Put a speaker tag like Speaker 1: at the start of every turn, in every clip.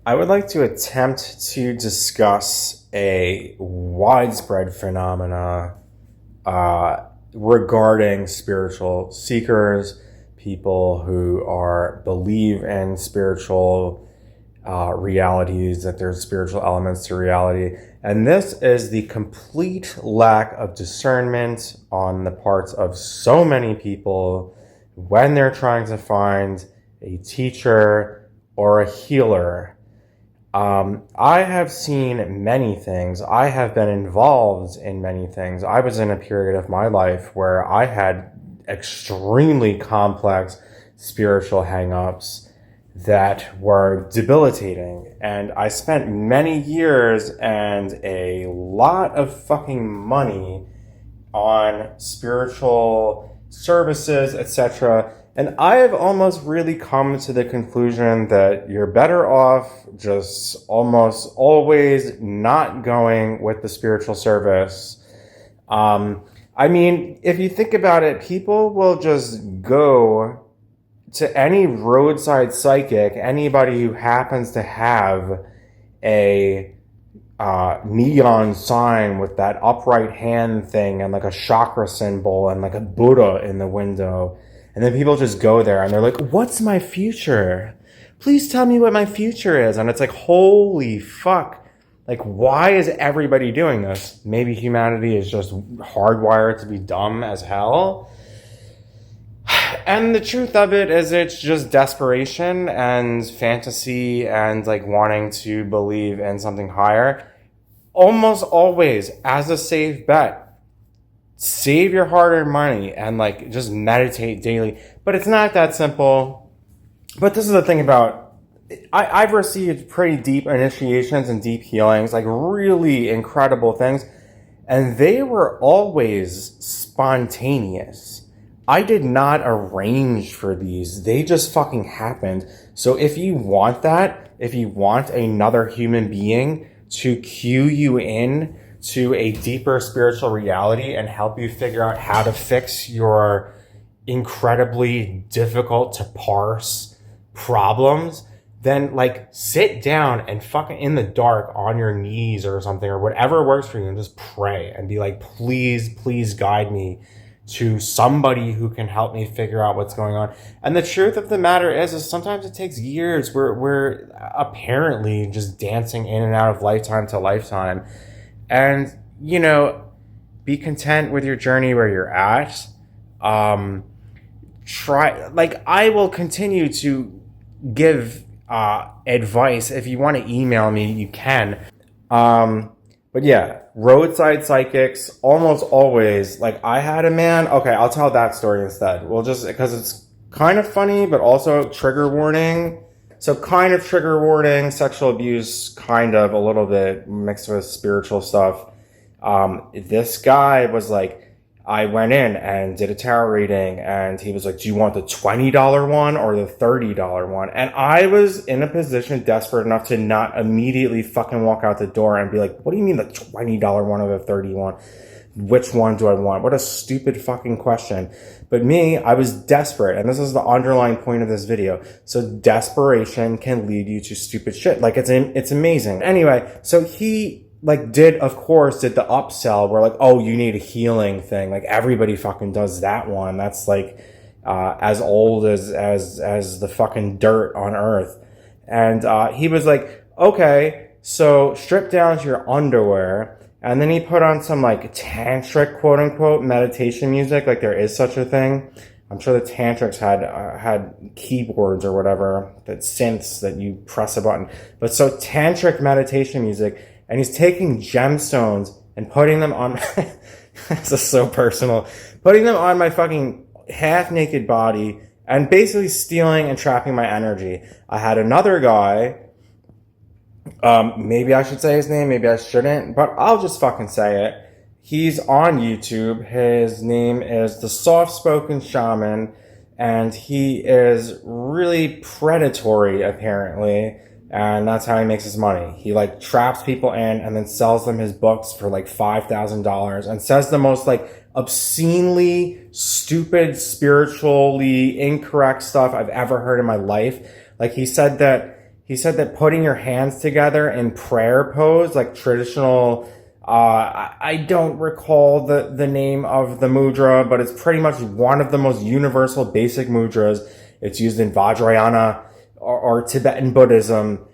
Speaker 1: I would like to attempt to discuss a widespread phenomena regarding spiritual seekers, people who believe in spiritual realities, that there's spiritual elements to reality. And this is the complete lack of discernment on the parts of so many people when they're trying to find a teacher or a healer. I have seen many things. I have been involved in many things. I was in a period of my life where I had extremely complex spiritual hang-ups that were debilitating. And I spent many years and a lot of fucking money on spiritual services, etc. And I have almost really come to the conclusion that you're better off just almost always not going with the spiritual service. I mean, if you think about it, people will just go to any roadside psychic, anybody who happens to have a neon sign with that upright hand thing and like a chakra symbol and like a Buddha in the window. And then people just go there and they're like, what's my future? Please tell me what my future is. And it's like, holy fuck. Like, why is everybody doing this? Maybe humanity is just hardwired to be dumb as hell. And the truth of it is it's just desperation and fantasy and like wanting to believe in something higher. Almost always, as a safe bet, save your hard-earned money and like just meditate daily. But it's not that simple. But this is the thing about, I've received pretty deep initiations and deep healings, like really incredible things. And they were always spontaneous. I did not arrange for these. They just fucking happened. So if you want that, if you want another human being to cue you in to a deeper spiritual reality and help you figure out how to fix your incredibly difficult to parse problems, then like sit down and fucking in the dark on your knees or something or whatever works for you and just pray and be like, please guide me to somebody who can help me figure out what's going on. And the truth of the matter is sometimes it takes years. We're apparently just dancing in and out of lifetime to lifetime. And, you know, be content with your journey where you're at. I will continue to give advice. If you want to email me, you can. But yeah, roadside psychics, almost always, like I had a man, okay, I'll tell that story instead. Well, just because it's kind of funny, but also trigger warning. So kind of trigger warning, sexual abuse, kind of a little bit mixed with spiritual stuff. This guy was like, I went in and did a tarot reading and he was like, do you want the $20 one or the $30 one? And I was in a position desperate enough to not immediately fucking walk out the door and be like, what do you mean the $20 one or the $30 one? Which one do I want? What a stupid fucking question. But me, I was desperate. And this is the underlying point of this video. So desperation can lead you to stupid shit. Like it's amazing. Anyway, so he did the upsell where like, oh, you need a healing thing. Like everybody fucking does that one. That's like, as old as the fucking dirt on earth. And, he was like, okay, so strip down to your underwear. And then he put on some like tantric quote unquote meditation music. Like there is such a thing. I'm sure the tantrics had keyboards or whatever, that synths that you press a button. But so tantric meditation music. And he's taking gemstones and putting them on, this is so personal, putting them on my fucking half naked body and basically stealing and trapping my energy. I had another guy, maybe I should say his name, maybe I shouldn't, but I'll just fucking say it. He's on YouTube. His name is The Soft Spoken Shaman, and he is really predatory apparently. And that's how he makes his money. He like traps people in and then sells them his books for like $5,000 and says the most like obscenely stupid, spiritually incorrect stuff I've ever heard in my life. Like he said that he said that putting your hands together in prayer pose, like traditional, I don't recall the name of the mudra, but it's pretty much one of the most universal basic mudras. It's used in Vajrayana or Tibetan Buddhism,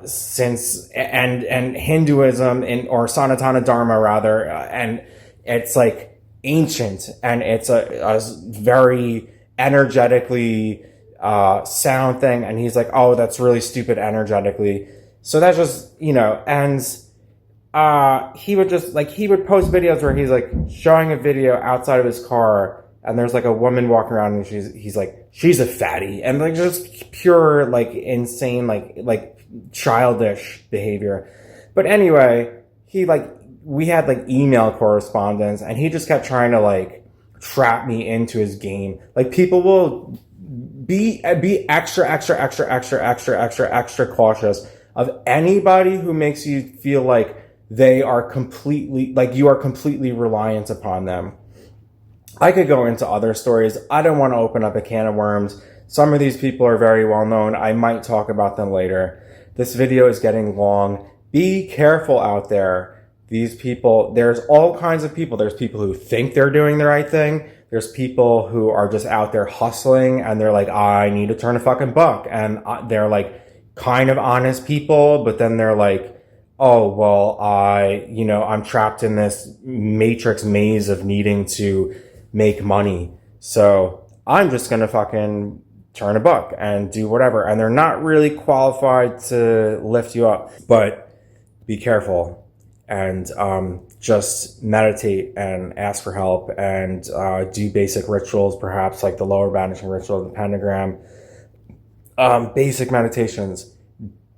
Speaker 1: since, and Hinduism or Sanatana Dharma rather, and it's like ancient, and it's a very energetically sound thing. And he's like, oh, that's really stupid energetically. So that's just, and he would post videos where he's like showing a video outside of his car, and there's like a woman walking around, and he's like, she's a fatty, and like just pure like insane like childish behavior. But anyway, we had like email correspondence, and he just kept trying to like trap me into his game. Like, people will be extra cautious of anybody who makes you feel like you are completely reliant upon them. I could go into other stories. I don't want to open up a can of worms. Some of these people are very well known. I might talk about them later. This video is getting long. Be careful out there. These people, there's all kinds of people. There's people who think they're doing the right thing. There's people who are just out there hustling, and they're like, I need to turn a fucking buck. And they're like kind of honest people, but then they're like, oh, well, I'm trapped in this matrix maze of needing to make money. So I'm just going to fucking turn a buck and do whatever. And they're not really qualified to lift you up, but be careful. And just meditate and ask for help, and do basic rituals, perhaps like the lower banishing ritual, the pentagram, basic meditations.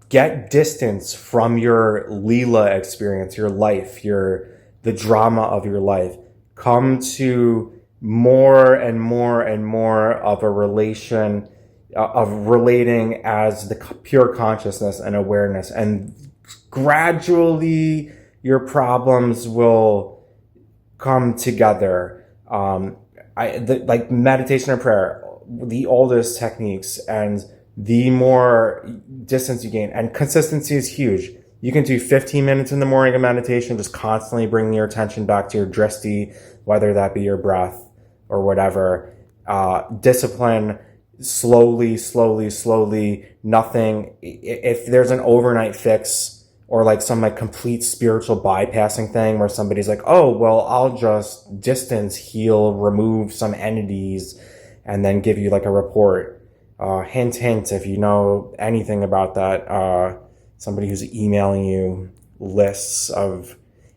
Speaker 1: Get distance from your Leela experience, your life, the drama of your life. Come to more and more and more of a relation of relating as the pure consciousness and awareness, and gradually your problems will come together. Like meditation and prayer, the oldest techniques, and the more distance you gain, and consistency is huge. You can do 15 minutes in the morning of meditation, just constantly bringing your attention back to your drishti, whether that be your breath or whatever. Discipline, slowly, nothing. If there's an overnight fix, or like some like complete spiritual bypassing thing where somebody's like, oh, well, I'll just distance, heal, remove some entities, and then give you like a report. Hint, if you know anything about that, somebody who's emailing you lists of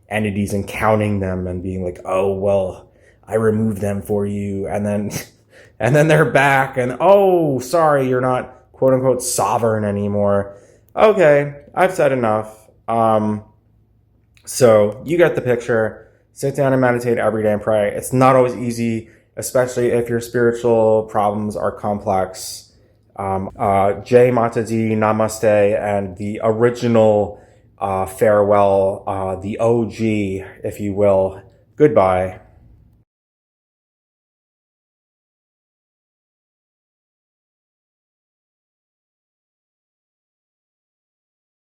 Speaker 1: entities and counting them and being like, oh, well, I removed them for you. And then they're back, and, oh, sorry, you're not quote unquote sovereign anymore. Okay, I've said enough. So you get the picture. Sit down and meditate every day and pray. It's not always easy, especially if your spiritual problems are complex. Jai Mata Di, Namaste, and the original farewell, the OG, if you will. Goodbye.